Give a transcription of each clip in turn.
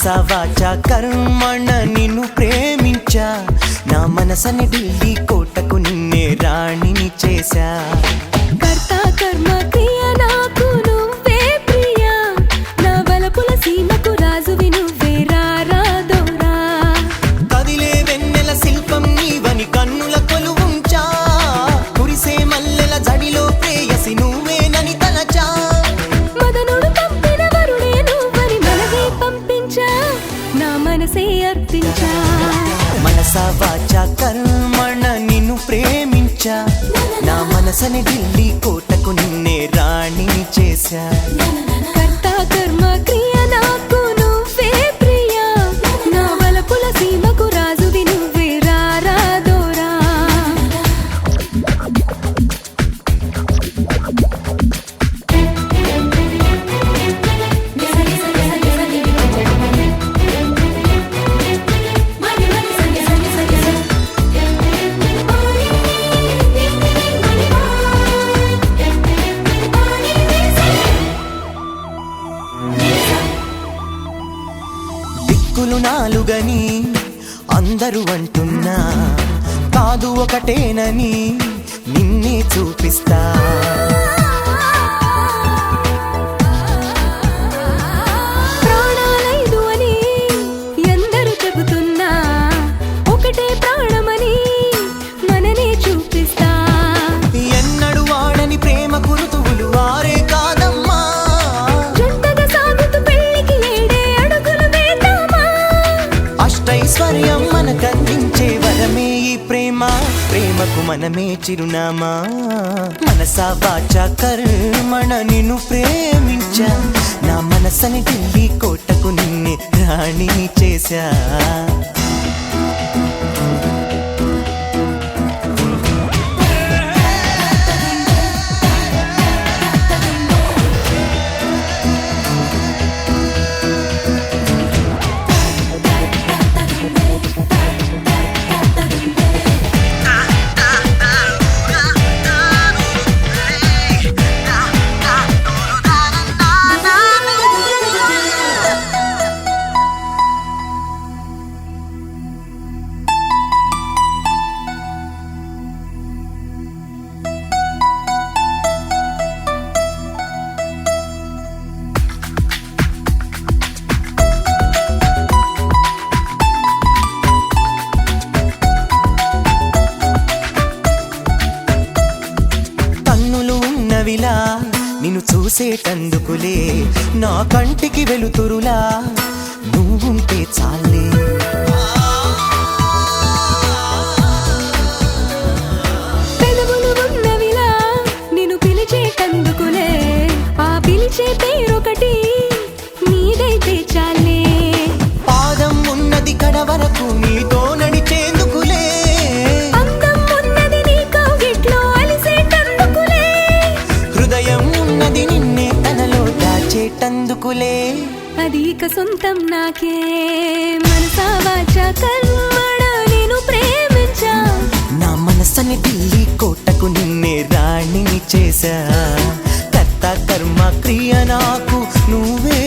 మనసా వాచా కర్మణ నిన్ను ప్రేమించా నా మనసని ఢిల్లీ కోటకు నిన్నే రాణిని చేశా కర్త కర్మ క్రియ నాకు నువ్వే ప్రియా నా వలపుల సీమకు రాజువి నువ్వే రారాదోరా కదిలే వెన్నెల శిల్పం నీవని కన్నుల కొలువుంచా కురిసే మల్లెల జడిలో ప్రేయసి నువ్వేనని తలచా మదనుడు పంపిన వరుడే నువ్వని మనగే పంపించా నా మనసే అర్పించా మనసా వాచా కర్మణ నిన్ను ప్రేమించా నా మనసని ఢిల్లీ కోటకు నిన్నే రాణిని చేశా కర్త కర్మ క్రియ నాకు నువ్వే ప్రియా నా వలపుల సీమకు రాజువి నువ్వే రారాదోరా దిక్కులు నాలుగని అందరూ అంటున్నా కాదు ఒకటేనని నిన్నే చూపిస్తా ప్రాణాలైదు అని ఎందరు చెబుతున్నా ఒకటే ప్రాణమని మననే చూపిస్తా ఎన్నడు వాడని ప్రేమ కురుతువులు వారే కాదమ్మా జంటగా సాగుతూ పెళ్లికి ఏడే అడుగులు వేద్దామా అష్టైశ్వర్యం మనకందించే వరమే ఈ ప్రేమ ప్రేమకు మనమే చిరునామా మనసా వాచా కర్మణ నిన్ను ప్రేమించా నా మనసని ఢిల్లీ కోటకు నిన్నే రాణిని చేశా ఉన్నవిలా నిన్ను చూసేటందుకులే నా కంటికి వెలుతురులా నువ్వుంటే చాలే పెదవులు ఉన్నవిలా నిన్ను పిలిచేటందుకులే ఆ పిలిచే పేరొకటి నీదైతే చాలే పాదం ఉన్నది కడ వరకు నీతో నడిచేందుకులే అందం ఉన్నది నీ కౌగిట్లో అలిసేటందుకులే హృదయం ఉన్నది నిన్నే తనలో దాచేటందుకులే అది ఇక సొంతం నాకే మనసా వాచా కర్మణ నేను ప్రేమించా నా మనసని ఢిల్లీ కోటకు నిన్నే రాణిని చేశా కర్త కర్మ క్రియ నాకు నువ్వే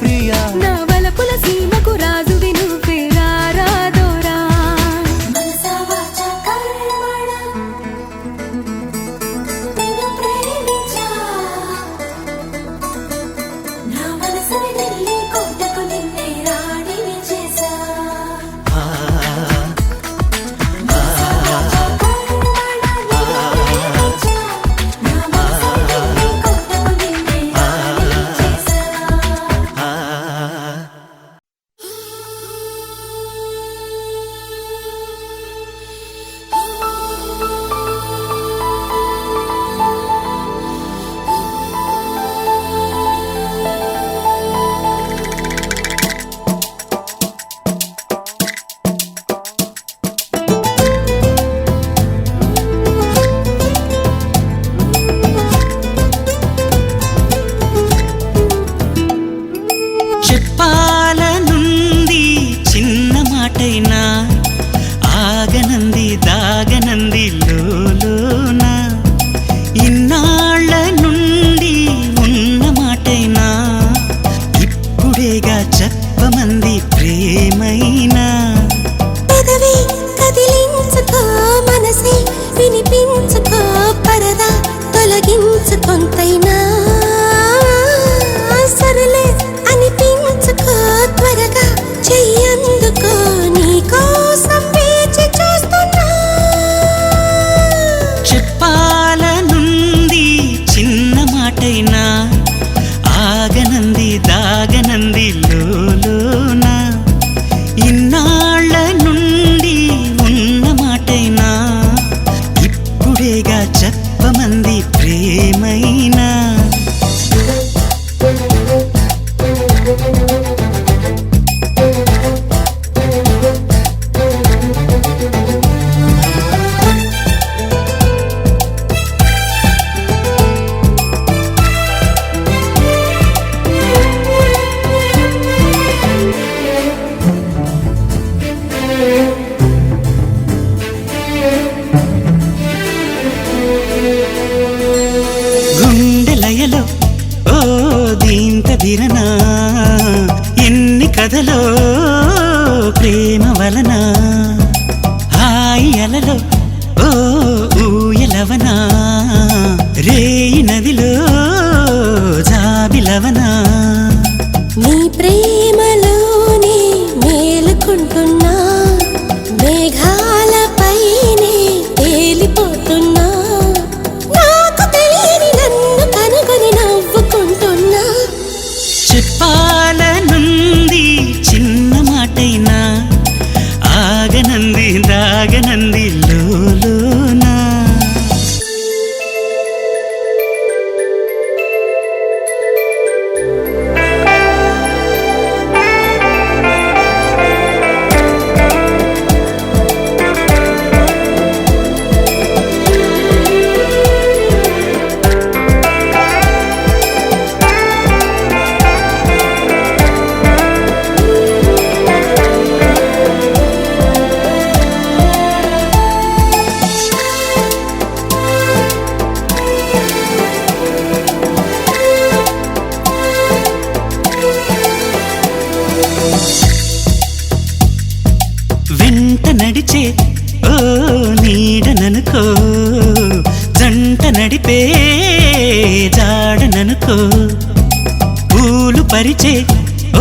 ప్రియా నా వలపుల సీమకు రాజువి నువ్వే రారాదోరా మనసా వాచా కర్మణ నిన్ను ప్రేమించా నా మనసుని ఢిల్లీ కోటకు నిన్నే రాణిని చేశా మనసా వాచా కర్మణ నిన్ను ప్రేమించా నా మనసుని ఢిల్లీ కోటకు నిన్నే రాణిని చేశా భరించు కొంతైనా సరలే అనిపించుకో త్వరగా చెయ్యందుకో నీకోసం వేచి చూస్తున్నా చెప్పాలనుంది చిన్న మాటైనా ఆగనంది దాగనంది లోలోన ఇన్నాళ్ళ నుండి ఉన్న మాటైనా ఇప్పుడేగా చెప్పమంది ప్రేమైనా గుండెలయలో ఓ దీంతదిరనా ఎన్ని కథలో ప్రేమ వలన హాయి అలలో ఓ ఊయలవనా రేయి నదిలో జాబిలవనా నీ ప్రేమలోనే మేలుకుంటున్నా మేఘాలపైనే తేలిపోతున్నా నాకు తెలియని నన్ను కనుగొని నవ్వుకుంటున్నా చెప్పాలనుంది చిన్న మాటైనా ఆగనంది దాగనంది లోలోనా వెంట నడిచే ఓ నీడననుకో జంట నడిపే జాడననుకో పూలు పరిచే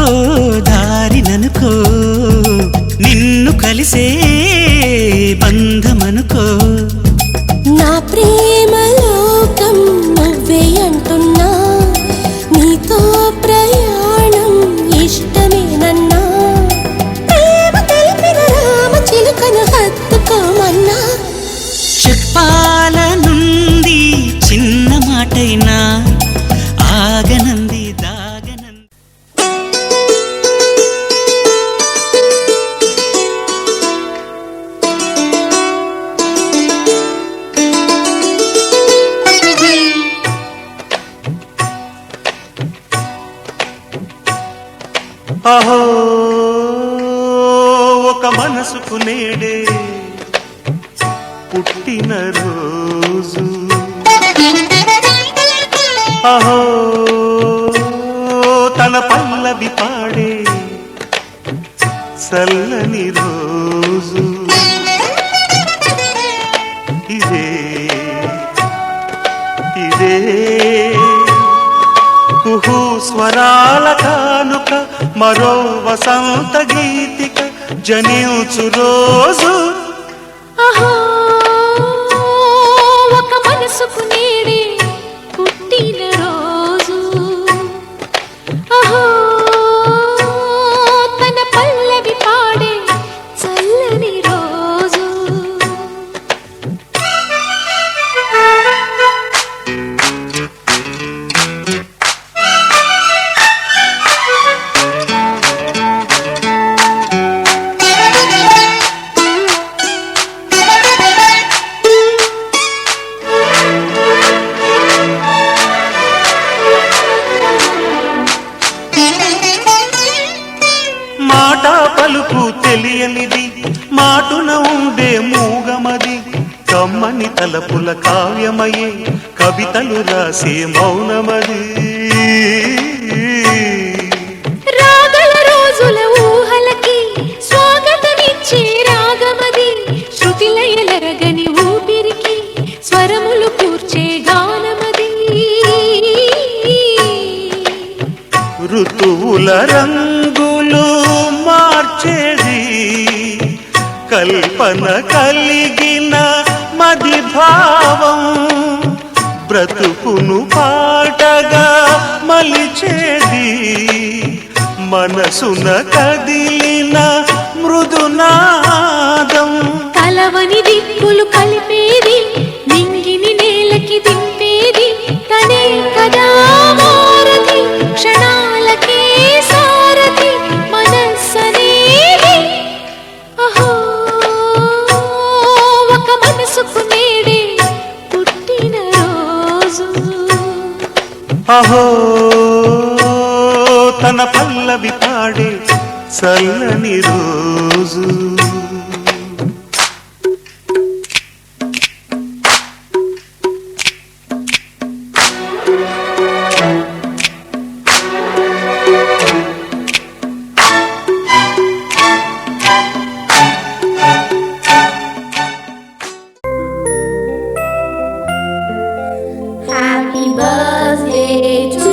ఓ దారిననుకో నిన్ను కలిసే బంధమనుకో నా ప్రేమ లోకం నువ్వే అంటున్నా నీతో ప్రయాణం ఇష్టమేనన్నా ప్రేమ తెలిపిన రామ చిలుకను హత్తుకోమన్నా చెప్పాలనుంది చిన్న మాటైనా ఆగనంది దాగనంది అహో ఒక మనసుకు నేడే పుట్టిన రోజు అహో తన పల్లవి పాడే చల్లని రోజు ఇదే ఇదే కుహు స్వరాల కానుక మరో వసంత గీతిక జనించు రోజు అహో ఒక మనసుకు నేడే పుట్టిన రోజు అహో తన పల్లవి పాడే చల్లని రోజు మాట పలుకు తెలియనిది మాటున ఉండే మూగమది కమ్మని తలపుల కావ్యమయే కవితలు రాసే మౌనమది రాగల రోజుల ఊహలకి స్వాగతమిచ్చే రాగమది శృతిలయలరగని ఊపిరికి స్వరములు కూర్చే గానమది ఋతువుల రంగులు మార్చేది కల్పన కలిగిన మది భావం బ్రతుకును పాటగా మలిచేది మనసున కదిలిన మృదునాదం కలవని దిక్కులు కలిపేది నింగిని నేలకి దింపేది తనే కదా మారది క్షణాలకే సారథి మనస్సనేది అహో ఒక మనసుకు నేడే పుట్టిన రోజు అహో తన పల్లవి పాడే చల్లని రోజు Happy birthday to